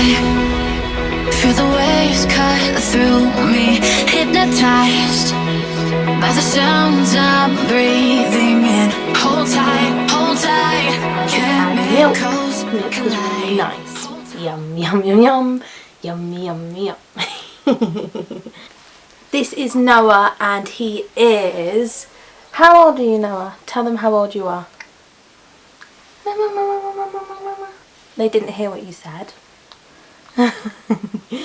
high, feel the waves cut through me, hypnotized by the sounds I'm breathing in. Hold tight, chemicals collide. Nice. Yum, yum, yum, yum. Yum, yum, yum. This is Noah, and he is... How old are you, Noah? Tell them how old you are. They didn't hear what you said.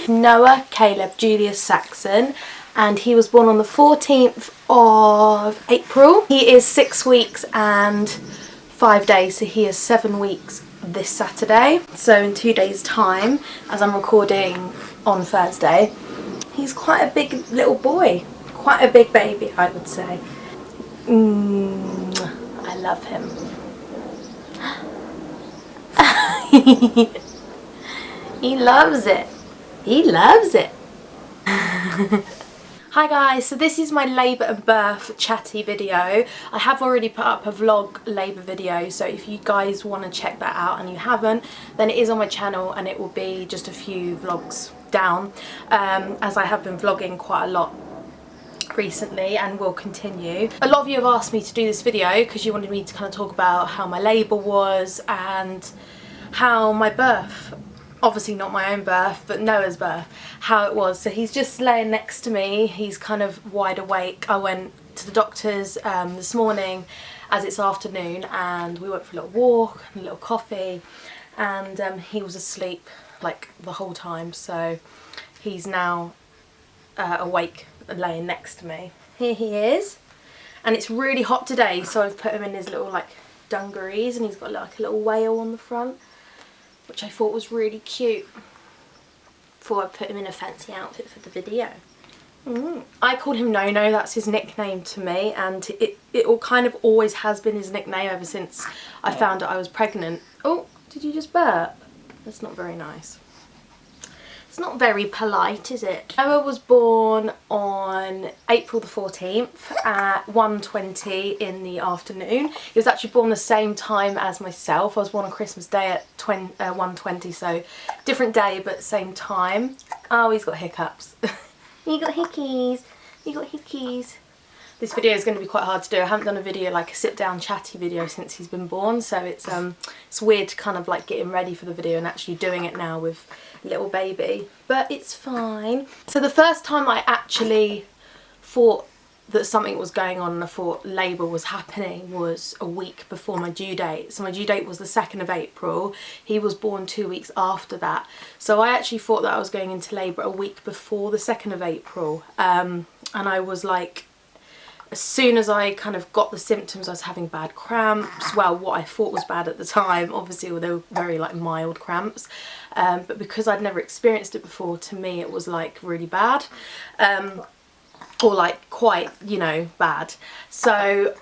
Noah Caleb Julius Saxon, and he was born on the 14th of April. He is 6 weeks and 5 days, so he is 7 weeks this Saturday. So in 2 days time, as I'm recording on Thursday, he's quite a big little boy, quite a big baby, I would say. I love him. He loves it. He loves it. Hi guys, so this is my labour and birth chatty video. I have already put up a vlog labour video, so if you guys want to check that out and you haven't, then it is on my channel and it will be just a few vlogs down, as I have been vlogging quite a lot recently and will continue. A lot of you have asked me to do this video because you wanted me to kind of talk about how my labour was and how my birth, obviously not my own birth but Noah's birth, how it was. So he's just laying next to me, he's kind of wide awake. I went to the doctor's this morning as it's afternoon, and we went for a little walk and a little coffee, and he was asleep like the whole time, so he's now awake and laying next to me. Here he is, and it's really hot today, so I've put him in his little like dungarees, and he's got like a little whale on the front, which I thought was really cute. Before I put him in a fancy outfit for the video. I called him No-No, that's his nickname to me, and it all kind of always has been his nickname ever since I found out I was pregnant. Oh, did you just burp? That's not very nice. It's not very polite, is it? Noah was born on April the 14th at 1:20 in the afternoon. He was actually born the same time as myself. I was born on Christmas Day at 1:20, so different day but same time. Oh, he's got hiccups. You got hickeys. You got hickeys. This video is going to be quite hard to do. I haven't done a video, like a sit-down chatty video, since he's been born, so it's weird to kind of like getting ready for the video and actually doing it now with little baby, but it's fine. So the first time I actually thought that something was going on and I thought labour was happening was a week before my due date. So my due date was the 2nd of April. He was born 2 weeks after that. So I actually thought that I was going into labour a week before the 2nd of April. And I was like, as soon as I kind of got the symptoms, I was having bad cramps. Well, what I thought was bad at the time, obviously they were very like mild cramps. But because I'd never experienced it before, to me it was like really bad. Or like quite, you know, bad. So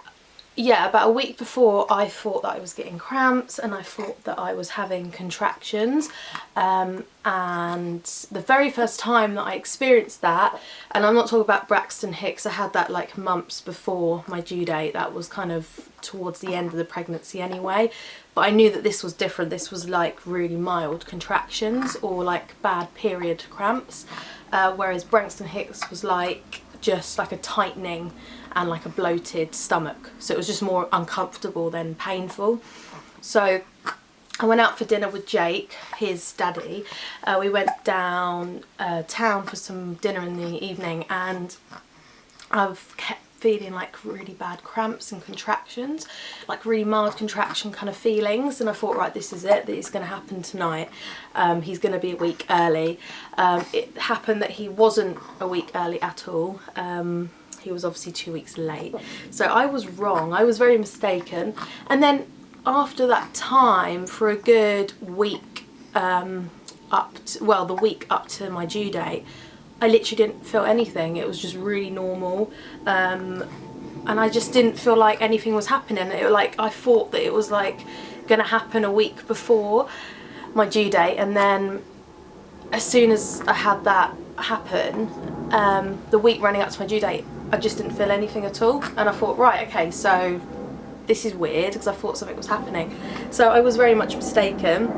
yeah, about a week before I thought that I was getting cramps and I thought that I was having contractions, and the very first time that I experienced that, and I'm not talking about Braxton Hicks, I had that like months before my due date, that was kind of towards the end of the pregnancy anyway, but I knew that this was different. This was like really mild contractions or like bad period cramps, whereas Braxton Hicks was like just like a tightening and like a bloated stomach, so it was just more uncomfortable than painful. So I went out for dinner with Jake, his daddy. We went down town for some dinner in the evening, and I've kept feeling like really bad cramps and contractions, like really mild contraction kind of feelings, and I thought, right, this is it, that it's going to happen tonight. He's going to be a week early. It happened that he wasn't a week early at all. He was obviously 2 weeks late, so I was wrong, I was very mistaken. And then after that time, for a good week, the week up to my due date, I literally didn't feel anything. It was just really normal, and I just didn't feel like anything was happening. I thought that it was like gonna happen a week before my due date, and then as soon as I had that happen, the week running up to my due date, I just didn't feel anything at all, and I thought, right, okay, so this is weird, because I thought something was happening. So I was very much mistaken.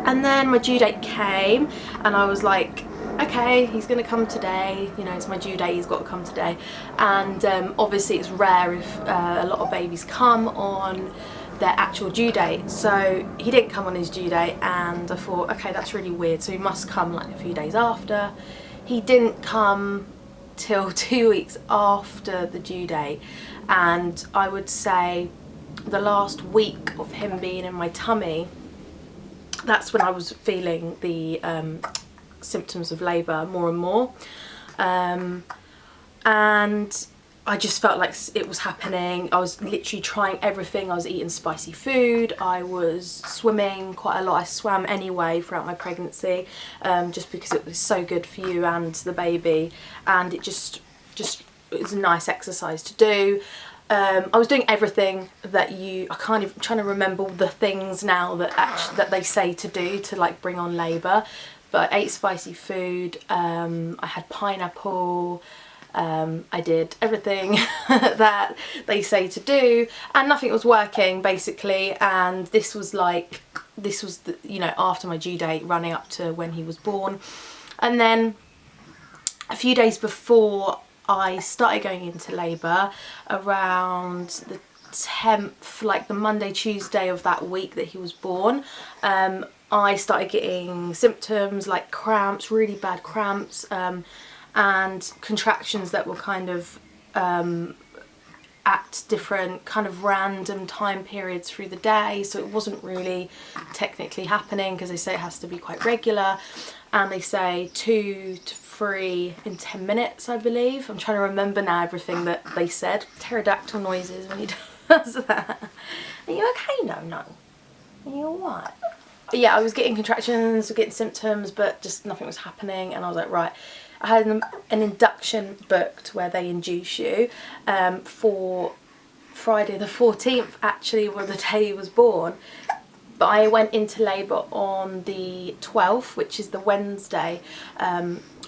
And then my due date came and I was like, okay, he's gonna come today, you know, it's my due date, he's got to come today. And obviously it's rare if a lot of babies come on their actual due date. So he didn't come on his due date, and I thought, okay, that's really weird, so he must come like a few days after. He didn't come till 2 weeks after the due date, and I would say the last week of him being in my tummy, that's when I was feeling the symptoms of labour more and more, and I just felt like it was happening. I was literally trying everything. I was eating spicy food, I was swimming quite a lot. I swam anyway throughout my pregnancy, just because it was so good for you and the baby, and it just it was a nice exercise to do. I was doing everything that I can't even, trying to remember the things now that they say to do to like bring on labour, but I ate spicy food, I had pineapple, I did everything that they say to do, and nothing was working basically. And this was the, you know, after my due date, running up to when he was born. And then a few days before I started going into labour, around the 10th, like the Monday, Tuesday of that week that he was born, I started getting symptoms like cramps, really bad cramps, and contractions that were kind of at different kind of random time periods through the day. So it wasn't really technically happening, because they say it has to be quite regular, and they say 2 to 3 in 10 minutes, I believe. I'm trying to remember now everything that they said. Pterodactyl noises when he does that. Are you okay? No. Are you alright? Yeah, I was getting contractions, getting symptoms, but just nothing was happening, and I was like, right. I had an induction booked where they induce you for Friday the 14th, actually, where the day he was born. But I went into labour on the 12th, which is the Wednesday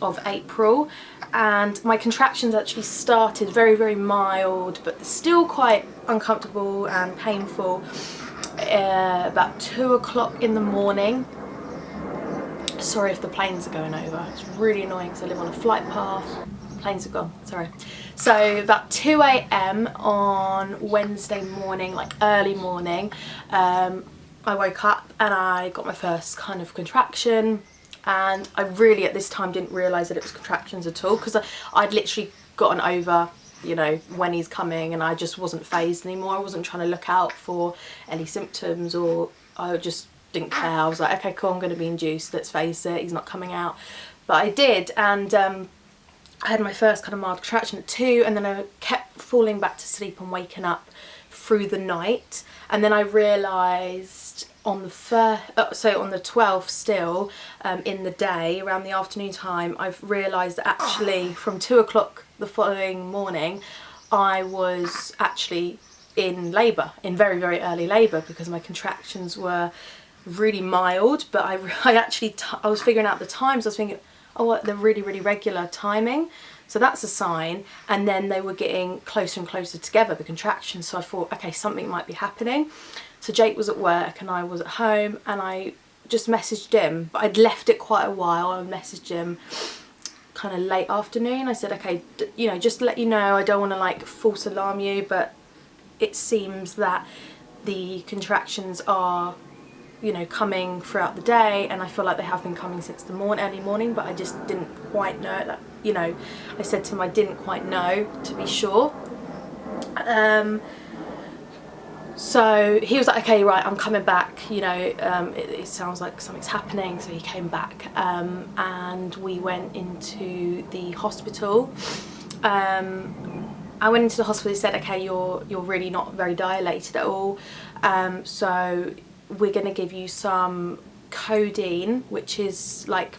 of April, and my contractions actually started very, very mild, but still quite uncomfortable and painful, about 2 o'clock in the morning. Sorry if the planes are going over, it's really annoying because I live on a flight path. Planes have gone, sorry. So about 2 AM on Wednesday morning, like early morning, I woke up and I got my first kind of contraction, and I really at this time didn't realise that it was contractions at all, because I'd literally gotten over, you know, when he's coming, and I just wasn't phased anymore. I wasn't trying to look out for any symptoms, or I just didn't care. I was like, okay, cool, I'm going to be induced, let's face it, he's not coming out. But I did, and I had my first kind of mild contraction at 2, and then I kept falling back to sleep and waking up through the night. And then I realised on the on the 12th still, in the day, around the afternoon time, I've realised that actually from 2 o'clock the following morning, I was actually in labour, in very, very early labour, because my contractions were really mild, but I was figuring out the times. I was thinking, oh, what, they're really, really regular timing, so that's a sign. And then they were getting closer and closer together, the contractions, so I thought, okay, something might be happening. So Jake was at work and I was at home, and I just messaged him, but I'd left it quite a while. I messaged him kind of late afternoon. I said, okay, you know, just to let you know, I don't want to like false alarm you, but it seems that the contractions are, you know, coming throughout the day, and I feel like they have been coming since the early morning, but I just didn't quite know that, you know, I said to him I didn't quite know to be sure. So he was like, okay, right, I'm coming back, you know, it sounds like something's happening. So he came back, and we went into the hospital. I went into the hospital. He said, okay, you're really not very dilated at all, so we're going to give you some codeine, which is like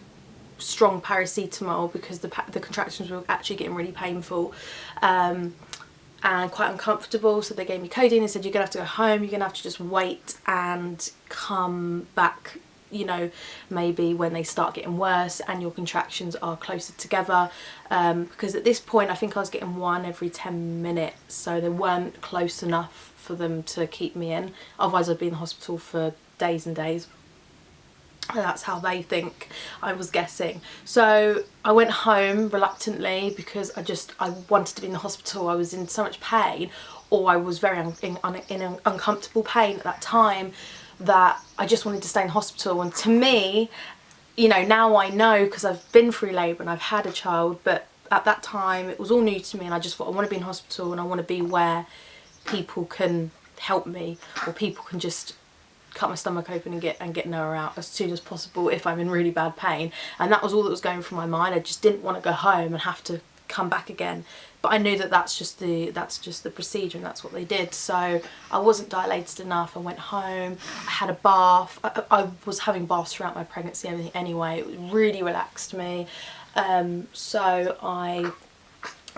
strong paracetamol, because the contractions were actually getting really painful and quite uncomfortable. So they gave me codeine and said, you're gonna have to go home, you're gonna have to just wait and come back, you know, maybe when they start getting worse and your contractions are closer together, because at this point I think I was getting 1 every 10 minutes, so they weren't close enough for them to keep me in, otherwise I'd be in the hospital for days and days. And that's how they think, I was guessing. So I went home reluctantly because I wanted to be in the hospital. I was in so much pain, or I was very in an uncomfortable pain at that time, that I just wanted to stay in hospital. And to me, you know, now I know because I've been through labour and I've had a child, but at that time it was all new to me, and I just thought, I want to be in hospital and I want to be where people can help me, or people can just cut my stomach open and get Noah out as soon as possible if I'm in really bad pain. And that was all that was going through my mind. I just didn't want to go home and have to come back again. But I knew that that's just the procedure, and that's what they did. So I wasn't dilated enough. I went home, I had a bath. I was having baths throughout my pregnancy, everything anyway. It really relaxed me. So I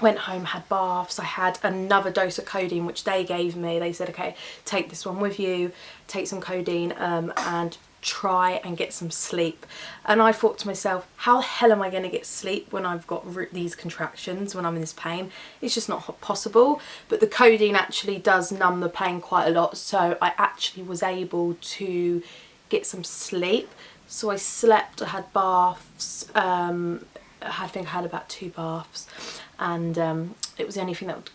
went home, had baths. I had another dose of codeine which they gave me. They said, okay, take this one with you, take some codeine, and try and get some sleep. And I thought to myself, how the hell am I going to get sleep when I've got these contractions, when I'm in this pain? It's just not possible. But the codeine actually does numb the pain quite a lot, so I actually was able to get some sleep. So I slept, I had baths, I think I had about 2 baths, and it was the only thing that would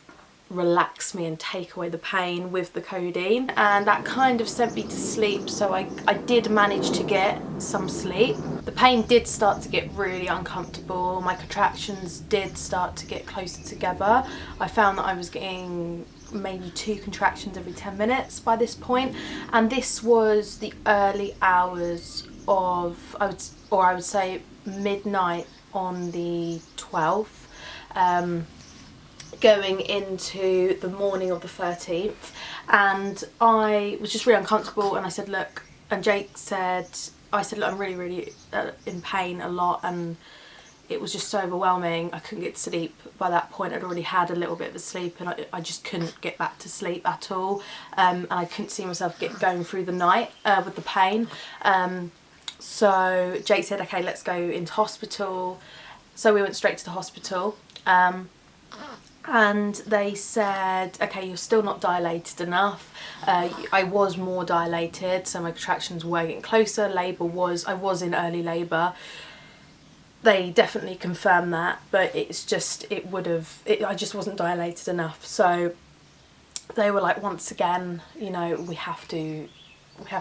relax me and take away the pain with the codeine, and that kind of sent me to sleep. So I did manage to get some sleep. The pain did start to get really uncomfortable. My contractions did start to get closer together. I found that I was getting maybe 2 contractions every 10 minutes by this point, and this was the early hours of, I would say midnight on the 12th, going into the morning of the 13th, and I was just really uncomfortable. And I said, look, and Jake said, I said, look, I'm really in pain a lot, and it was just so overwhelming. I couldn't get to sleep. By that point I'd already had a little bit of a sleep, and I just couldn't get back to sleep at all, and I couldn't see myself going through the night with the pain. So Jake said, okay, let's go into hospital. So we went straight to the hospital, and they said, okay, you're still not dilated enough. I was more dilated, so my contractions were getting closer. I was in early labour. They definitely confirmed that, but it's just, I just wasn't dilated enough. So they were like, once again, you know, we have to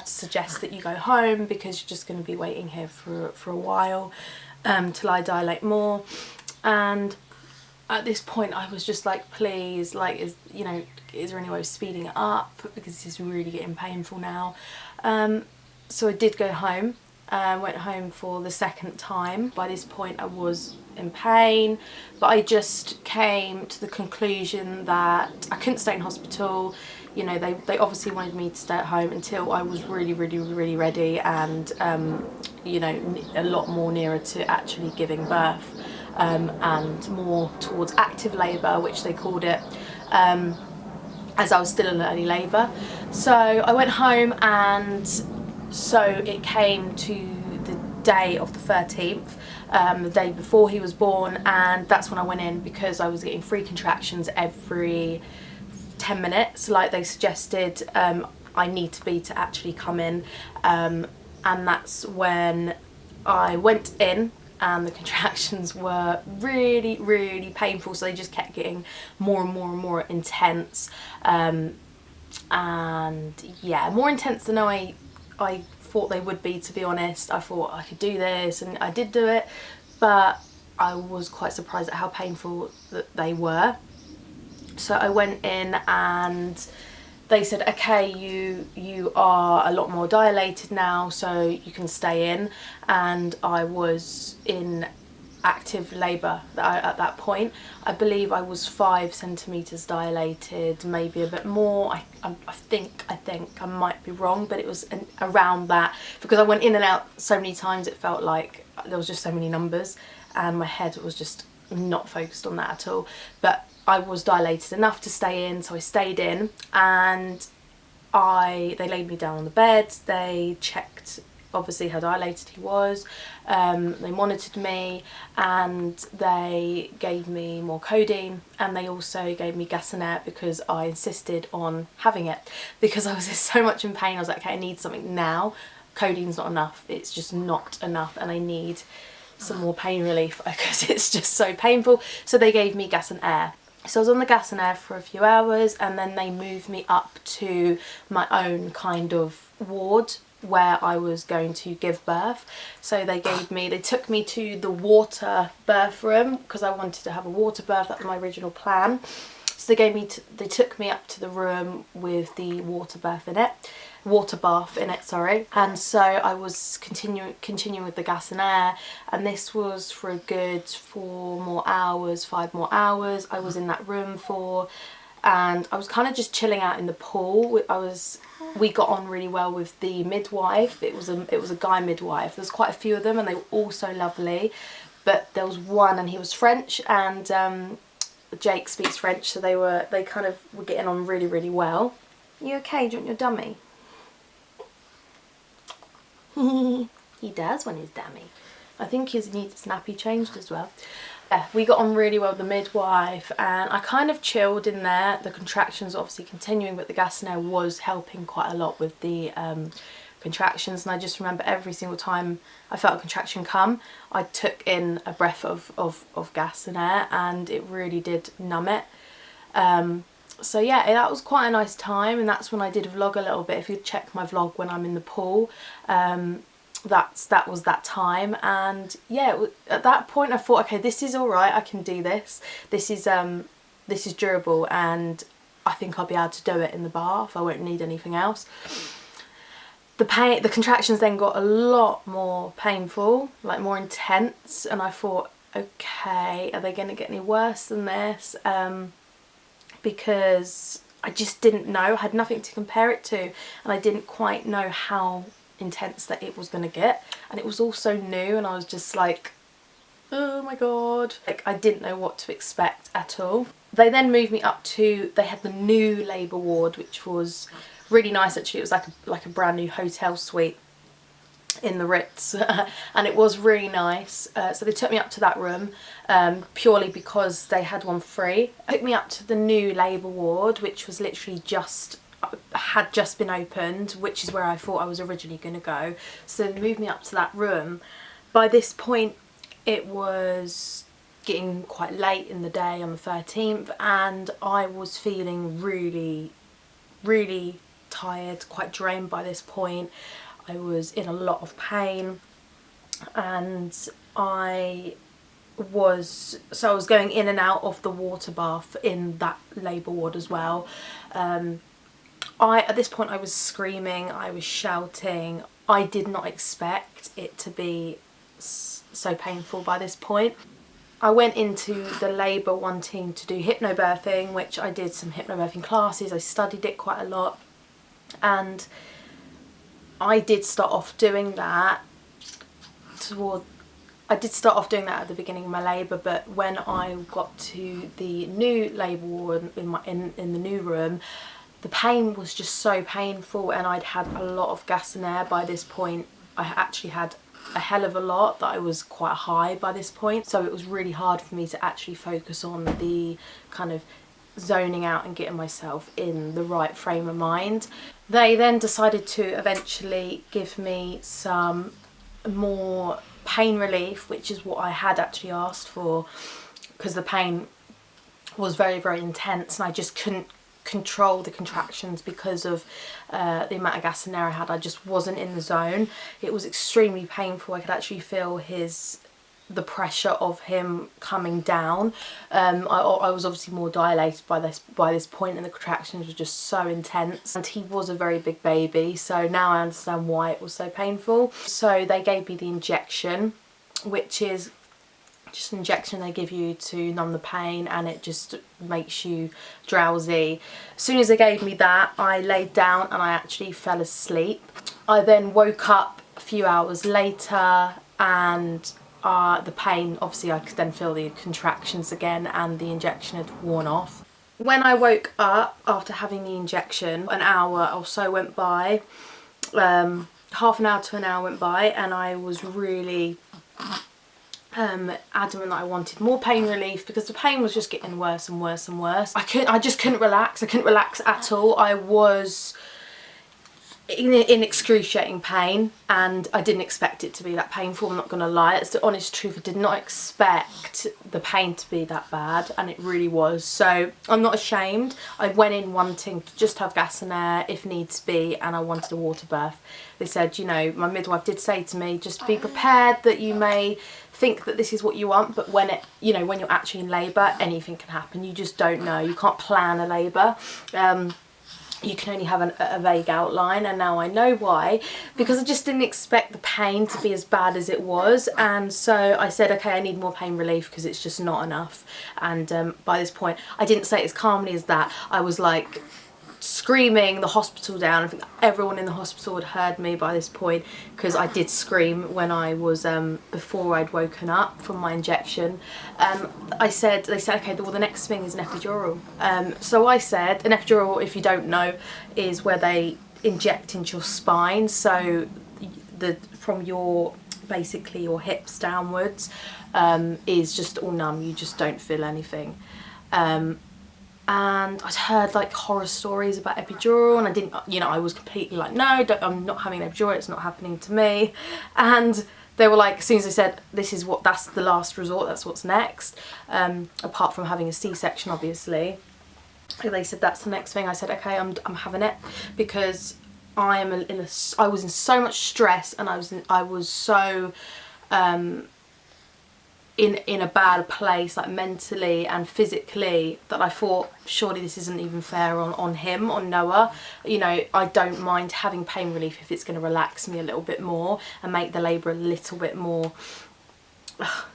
suggest that you go home, because you're just going to be waiting here for a while till I dilate more. And at this point I was just like, please, like, is there any way of speeding it up, because this is really getting painful now. So I did go home. Went home for the second time. By this point I was in pain, but I just came to the conclusion that I couldn't stay in hospital. You know, they obviously wanted me to stay at home until I was really ready, and you know, a lot more nearer to actually giving birth, and more towards active labour, which they called it, as I was still in early labour. So I went home, and so it came to the day of the 13th, the day before he was born, and that's when I went in, because I was getting 3 contractions every 10 minutes like they suggested I need to actually come in, and that's when I went in, and the contractions were really painful. So they just kept getting more and more intense, and yeah, more intense than I thought they would be, to be honest. I thought I could do this, and I did do it, but I was quite surprised at how painful that they were. So I went in, and they said, okay, you are a lot more dilated now, so you can stay in. And I was in active labour at that point. I believe I was 5 centimetres dilated, maybe a bit more. I think I might be wrong, but it was around that, because I went in and out so many times. It felt like there was just so many numbers, and my head was just not focused on that at all. But I was dilated enough to stay in, so I stayed in, and they laid me down on the bed. They checked obviously how dilated he was, they monitored me, and they gave me more codeine, and they also gave me Gassinet, because I insisted on having it, because I was so much in pain. I was like, okay, I need something now. codeine's not enough. It's just not enough, and I need some more pain relief because it's just so painful. So they gave me gas and air. So I was on the gas and air for a few hours, and then they moved me up to my own kind of ward where I was going to give birth. So they took me to the water birth room because I wanted to have a water birth. That was my original plan. So they took me up to the room with the water bath in it, sorry. And so I was continuing with the gas and air, and this was for a good 5 more hours I was in that room for, and I was kind of just chilling out in the pool. We got on really well with the midwife. It was a guy midwife. There's quite a few of them, and they were all so lovely, but there was one, and he was French, and Jake speaks French, so they kind of were getting on really, really well. You okay? Do you want your dummy? He does want his dummy. I think he needs his nappy changed as well. Yeah, we got on really well with the midwife, and I kind of chilled in there. The contractions obviously continuing, but the gas and air was helping quite a lot with the contractions, and I just remember every single time I felt a contraction come, I took in a breath of gas and air, and it really did numb it. So yeah, that was quite a nice time, and that's when I did vlog a little bit. If you check my vlog when I'm in the pool, that was that time. And yeah, at that point I thought, okay, this is all right, I can do this. This is durable, and I think I'll be able to do it in the bath. I won't need anything else. The contractions then got a lot more painful, like more intense, and I thought, okay, are they going to get any worse than this? Because I just didn't know. I had nothing to compare it to, and I didn't quite know how intense that it was going to get, and it was all so new, and I was just like, oh my god, like I didn't know what to expect at all. They then moved me up to, they had the new labour ward, which was really nice actually. It was like a brand new hotel suite in the Ritz, and it was really nice. So they took me up to that room purely because they had one free. Took me up to the new labour ward, which was literally had just been opened, which is where I thought I was originally going to go. So they moved me up to that room. By this point it was getting quite late in the day on the 13th, and I was feeling really, really tired, quite drained by this point. I was in a lot of pain, and I was going in and out of the water bath in that labour ward as well. At this point I was screaming, I was shouting. I did not expect it to be so painful by this point. I went into the labour wanting to do hypnobirthing, which I did some hypnobirthing classes. I studied it quite a lot, and I did start off doing that at the beginning of my labour, but when I got to the new labour ward in the new room, the pain was just so painful, and I'd had a lot of gas and air by this point. I actually had a hell of a lot, that I was quite high by this point, so it was really hard for me to actually focus on the kind of zoning out and getting myself in the right frame of mind. They then decided to eventually give me some more pain relief, which is what I had actually asked for, because the pain was very, very intense, and I just couldn't control the contractions because of the amount of gas and air I had. I just wasn't in the zone. It was extremely painful. I could actually feel the pressure of him coming down. I was obviously more dilated by this point, and the contractions were just so intense, and he was a very big baby, so now I understand why it was so painful. So they gave me the injection, which is just an injection they give you to numb the pain, and it just makes you drowsy. As soon as they gave me that, I laid down and I actually fell asleep. I then woke up a few hours later, and the pain, obviously I could then feel the contractions again, and the injection had worn off. When I woke up after having the injection, an hour or so went by, half an hour to an hour went by, and I was really adamant that I wanted more pain relief, because the pain was just getting worse and worse and worse. I just couldn't relax. I couldn't relax at all. in excruciating pain, and I didn't expect it to be that painful, I'm not gonna lie. It's the honest truth. I did not expect the pain to be that bad, and it really was. So I'm not ashamed. I went in wanting to just have gas and air if needs be, and I wanted a water birth. They said, you know, my midwife did say to me, just be prepared that you may think that this is what you want, but when it, you know, when you're actually in labour, anything can happen. You just don't know. You can't plan a labour. You can only have a vague outline, and now I know why, because I just didn't expect the pain to be as bad as it was. And so I said, okay, I need more pain relief because it's just not enough. And by this point, I didn't say it as calmly as that. I was like screaming the hospital down. I think everyone in the hospital had heard me by this point, because I did scream when I was before I'd woken up from my injection. They said, okay, well, the next thing is an epidural. So I said, an epidural, if you don't know, is where they inject into your spine. So from your, basically your hips downwards, is just all numb. You just don't feel anything. And I'd heard like horror stories about epidural, and I didn't, you know, I was completely like, no, I'm not having an epidural, it's not happening to me. And they were like, as soon as I said, this is what, that's the last resort, that's what's next, apart from having a C-section, obviously. They said, that's the next thing. I said, okay, I'm having it, because I was in so much stress, and I was so, in a bad place, like mentally and physically, that I thought, surely this isn't even fair on him, on Noah. You know, I don't mind having pain relief if it's going to relax me a little bit more and make the labour a little bit more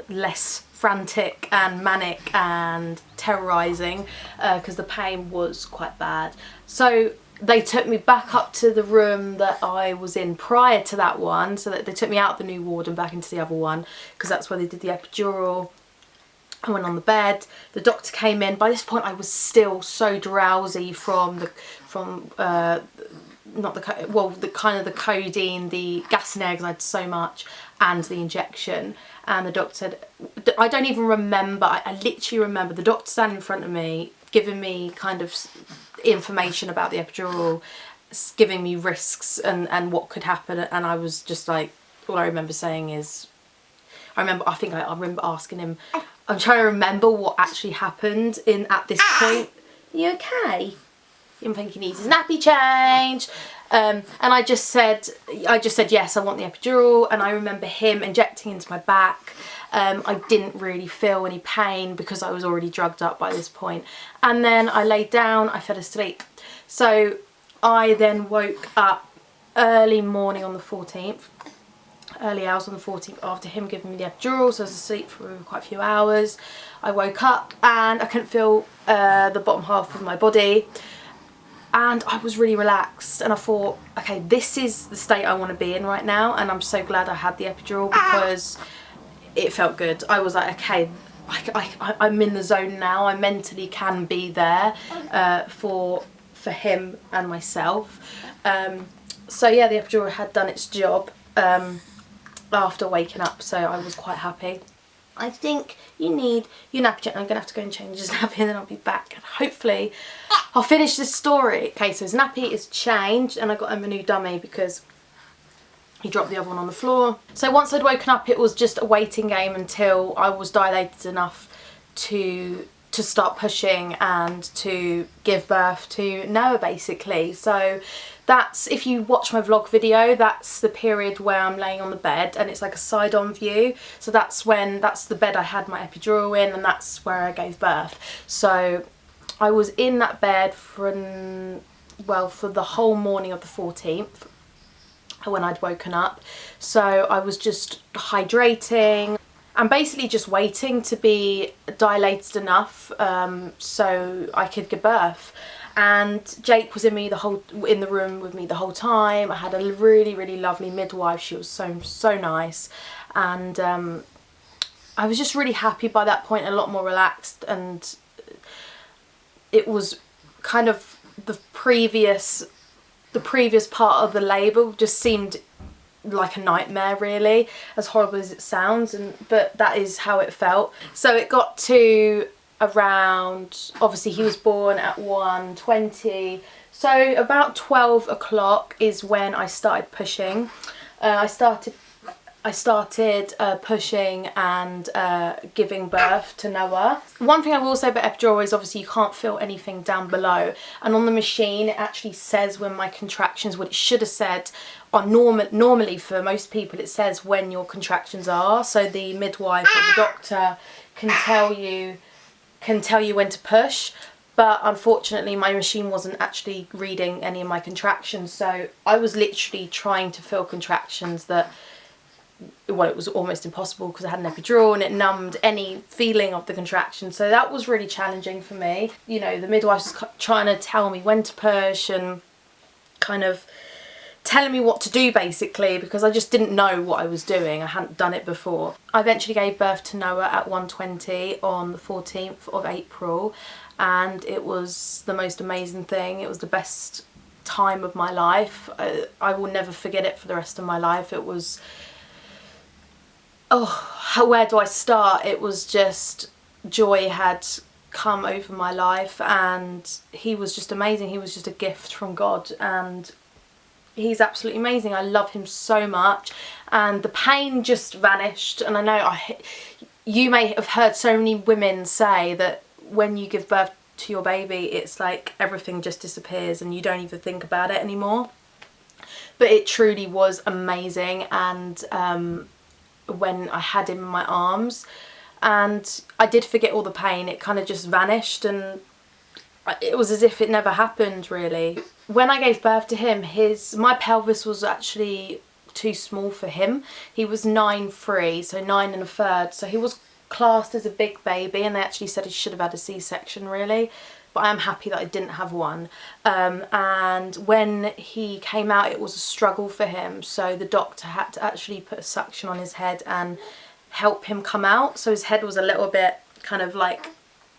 less frantic and manic and terrorising, because the pain was quite bad. So they took me back up to the room that I was in prior to that one, so that they took me out of the new ward and back into the other one, because that's where they did the epidural. I went on the bed, the doctor came in. By this point I was still so drowsy from the kind of the codeine, the gas and air, because I had so much, and the injection. And the doctor said, I don't even remember, I literally remember the doctor standing in front of me, giving me kind of information about the epidural, giving me risks and what could happen. And I was just like, all I remember saying is, I remember asking him, I'm trying to remember what actually happened at this point. Are you okay? I'm thinking he needs his nappy changed. And I just said yes, I want the epidural. And I remember him injecting into my back. I didn't really feel any pain because I was already drugged up by this point. And then I laid down, I fell asleep. So I then woke up early morning on the 14th, early hours on the 14th, after him giving me the epidural. So I was asleep for quite a few hours. I woke up and I couldn't feel the bottom half of my body. And I was really relaxed, and I thought, okay, this is the state I want to be in right now. And I'm so glad I had the epidural, because it felt good. I was like, okay, I'm in the zone now. I mentally can be there for him and myself. So yeah, the epidural had done its job after waking up, so I was quite happy. I think you need your nappy change. I'm going to have to go and change his nappy, and then I'll be back, and hopefully I'll finish this story. Okay, so his nappy is changed, and I got him a new dummy because he dropped the other one on the floor. So once I'd woken up, it was just a waiting game until I was dilated enough to start pushing and to give birth to Noah, basically. So that's, if you watch my vlog video, that's the period where I'm laying on the bed, and it's like a side-on view. So that's the bed I had my epidural in, and that's where I gave birth. So I was in that bed for the whole morning of the 14th when I'd woken up. So I was just hydrating and basically just waiting to be dilated enough so I could give birth. And Jake was in the room with me the whole time. I had a really, really lovely midwife. She was so nice, and I was just really happy by that point, a lot more relaxed. And it was kind of the previous part of the labour just seemed like a nightmare, really, as horrible as it sounds, but that is how it felt. So it got to around, obviously he was born at 1:20, so about 12 o'clock is when I started pushing. I started pushing and giving birth to Noah. One thing I will say about epidural is obviously you can't feel anything down below, and on the machine it actually says when my contractions, what it should have said on normally for most people it says when your contractions are, so the midwife or the doctor can tell you when to push. But unfortunately my machine wasn't actually reading any of my contractions, so I was literally trying to feel contractions that, well, it was almost impossible because I had an epidural and it numbed any feeling of the contraction. So that was really challenging for me. You know, the midwife was trying to tell me when to push and kind of telling me what to do basically, because I just didn't know what I was doing. I hadn't done it before. I eventually gave birth to Noah at 1:20 on the 14th of April, and it was the most amazing thing. It was the best time of my life. I will never forget it for the rest of my life. It was, where do I start? It was just, joy had come over my life and he was just amazing. He was just a gift from God and he's absolutely amazing. I love him so much and the pain just vanished. And I know you may have heard so many women say that when you give birth to your baby it's like everything just disappears and you don't even think about it anymore. But it truly was amazing. And when I had him in my arms and I did forget all the pain, it kind of just vanished and it was as if it never happened really. When I gave birth to him, my pelvis was actually too small for him. He was 9'3", so 9 1/3, so he was classed as a big baby and they actually said he should have had a C-section really, but I am happy that I didn't have one. And when he came out it was a struggle for him, so the doctor had to actually put a suction on his head and help him come out, so his head was a little bit kind of like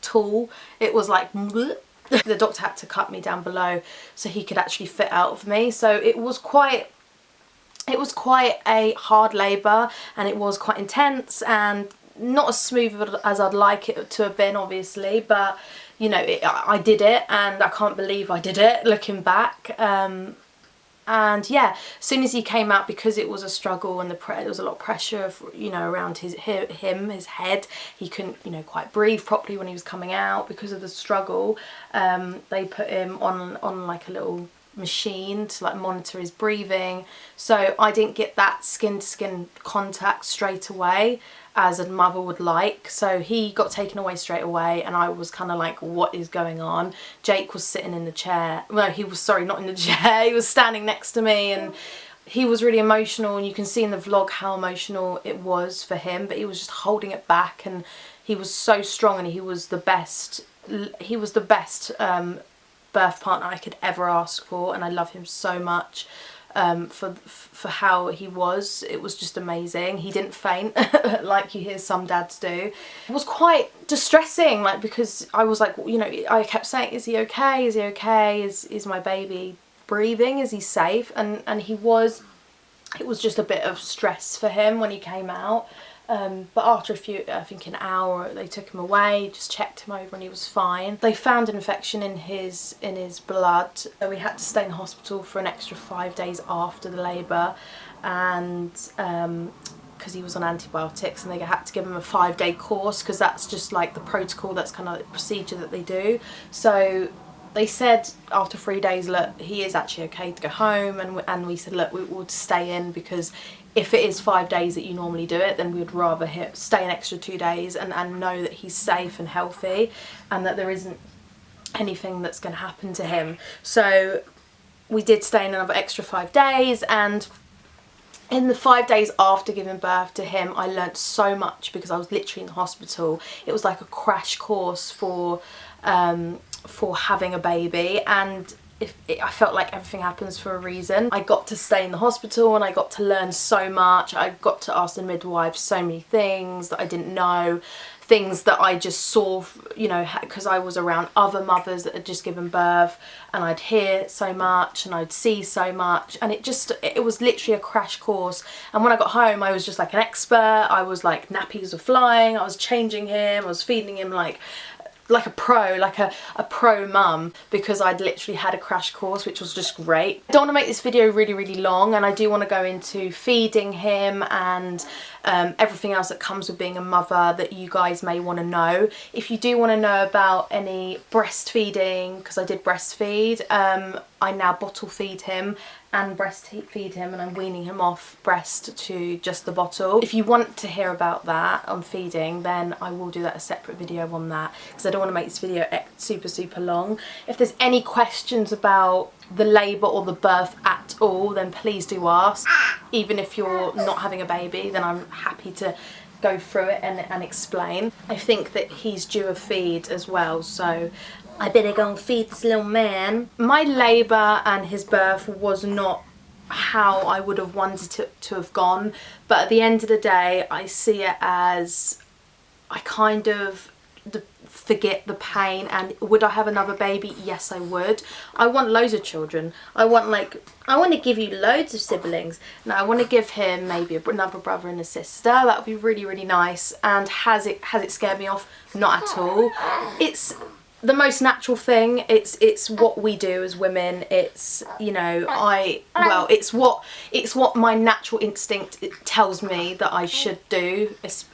tall. It was like the doctor had to cut me down below so he could actually fit out of me. So it was quite a hard labour and it was quite intense and not as smooth as I'd like it to have been obviously, but you know, I did it and I can't believe I did it looking back. And yeah, as soon as he came out, because it was a struggle and there was a lot of pressure, you know, around his head. He couldn't, you know, quite breathe properly when he was coming out because of the struggle. They put him on like a little machine to like monitor his breathing. So I didn't get that skin to skin contact straight away as a mother would like, so he got taken away straight away and I was kind of like, what is going on? Jake was sitting in the chair, no, he was, sorry, not in the chair, he was standing next to me and he was really emotional, and you can see in the vlog how emotional it was for him, but he was just holding it back and he was so strong and he was the best birth partner I could ever ask for, and I love him so much. For how he was, it was just amazing. He didn't faint like you hear some dads do. It was quite distressing, like, because I was like, you know, I kept saying, is he okay, is he okay, is my baby breathing, is he safe? And he was. It was just a bit of stress for him when he came out. But after I think an hour, they took him away, just checked him over and he was fine. They found an infection in his blood. We had to stay in the hospital for an extra 5 days after the labour, and because he was on antibiotics, and they had to give him a 5-day course because that's just like the protocol, that's kind of the procedure that they do. So they said after 3 days, look, he is actually okay to go home, and we said, look, we will stay in, because if it is 5 days that you normally do it, then we would rather stay an extra 2 days and know that he's safe and healthy and that there isn't anything that's going to happen to him. So we did stay in another extra 5 days, and in the 5 days after giving birth to him, I learnt so much because I was literally in the hospital. It was like a crash course for having a baby, and I felt like everything happens for a reason. I got to stay in the hospital and I got to learn so much. I got to ask the midwife so many things that I didn't know, things that I just saw, you know, because I was around other mothers that had just given birth, and I'd hear so much and I'd see so much, and it was literally a crash course. And when I got home, I was just like an expert. I was like, nappies were flying, I was changing him, I was feeding him like like a pro mum, because I'd literally had a crash course, which was just great. I don't want to make this video really long, and I do want to go into feeding him and everything else that comes with being a mother that you guys may want to know. If you do want to know about any breastfeeding, because I did breastfeed, I now bottle feed him and breastfeed him, and I'm weaning him off breast to just the bottle. If you want to hear about that on feeding, then I will do that a separate video on that, because I don't want to make this video super long. If there's any questions about the labour or the birth at all, then please do ask. Even if you're not having a baby, then I'm happy to go through it and explain. I think that he's due a feed as well, so I better go and feed this little man. My labour and his birth was not how I would have wanted it to have gone, but at the end of the day, I see it as I kind of forget the pain. And would I have another baby? Yes, I would. I want loads of children. I want to give you loads of siblings. Now I want to give him maybe another brother and a sister. That would be really nice. And has it scared me off? Not at all. It's the most natural thing. It's what we do as women. It's, you know, it's what my natural instinct tells me that I should do. It's,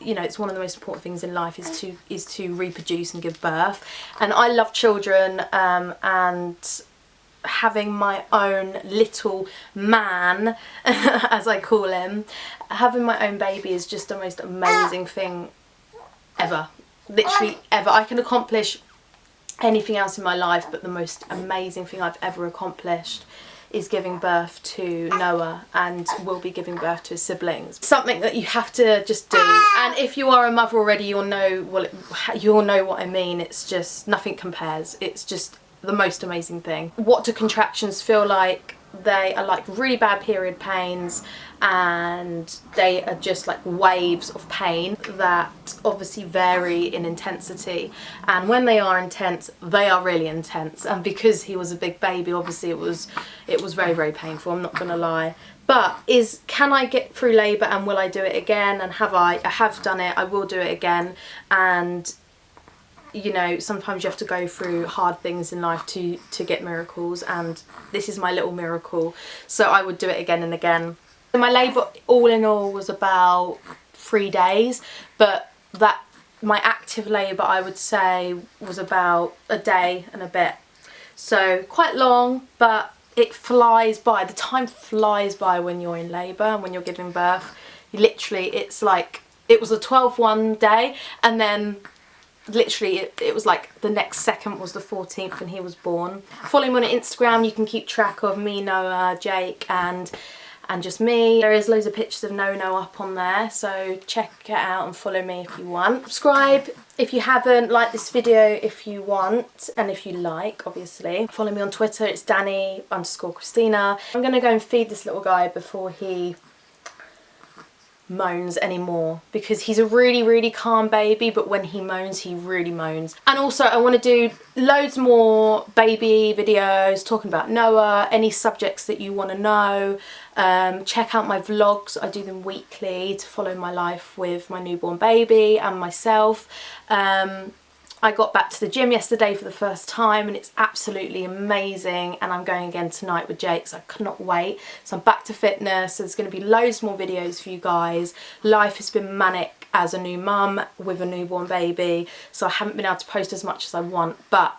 you know, it's one of the most important things in life is to reproduce and give birth. And I love children, and having my own little man, as I call him, having my own baby is just the most amazing thing ever. Literally ever. I can accomplish anything else in my life, but the most amazing thing I've ever accomplished is giving birth to Noah, and will be giving birth to his siblings. Something that you have to just do. And if you are a mother already, you'll know what I mean. It's just nothing compares. It's just the most amazing thing. What do contractions feel like? They are like really bad period pains, and they are just like waves of pain that obviously vary in intensity, and when they are intense, they are really intense. And because he was a big baby, obviously it was very painful, I'm not gonna lie. But can I get through labour, and will I do it again? And I have done it, I will do it again. And you know, sometimes you have to go through hard things in life to get miracles, and this is my little miracle, so I would do it again and again. My labour all in all was about 3 days, but my active labour, I would say, was about a day and a bit. So quite long, but it flies by. The time flies by when you're in labour and when you're giving birth. Literally, it's like, it was a 12-1 day, and then literally it was like the next second was the 14th and he was born. Follow me on Instagram, you can keep track of me, Noah, Jake, and just me. There is loads of pictures of Noah up on there, so check it out and follow me if you want. Subscribe if you haven't, like this video if you want, and if you like, obviously. Follow me on Twitter, it's Danny_Christina. I'm gonna go and feed this little guy before he moans anymore, because he's a really calm baby, but when he moans, he really moans. And also I want to do loads more baby videos talking about Noah, any subjects that you want to know. Check out my vlogs, I do them weekly to follow my life with my newborn baby and myself. I got back to the gym yesterday for the first time, and it's absolutely amazing, and I'm going again tonight with Jake, so I cannot wait. So I'm back to fitness, so there's going to be loads more videos for you guys. Life has been manic as a new mum with a newborn baby, so I haven't been able to post as much as I want, but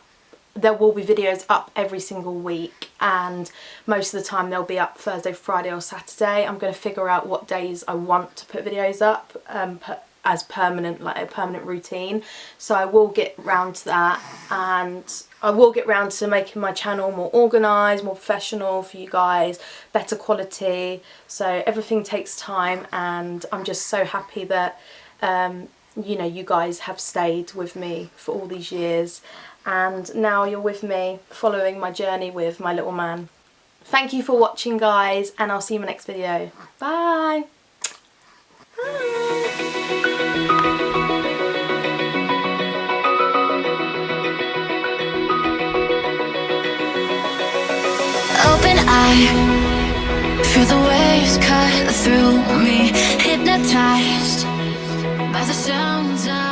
there will be videos up every single week, and most of the time they'll be up Thursday, Friday or Saturday. I'm going to figure out what days I want to put videos up as permanent, like a permanent routine. So I will get round to that, and I will get round to making my channel more organised, more professional for you guys, better quality. So everything takes time, and I'm just so happy that you know, you guys have stayed with me for all these years, and now you're with me following my journey with my little man. Thank you for watching, guys, and I'll see you in my next video. Bye. Open eye, feel the waves cut through me, hypnotized by the sounds of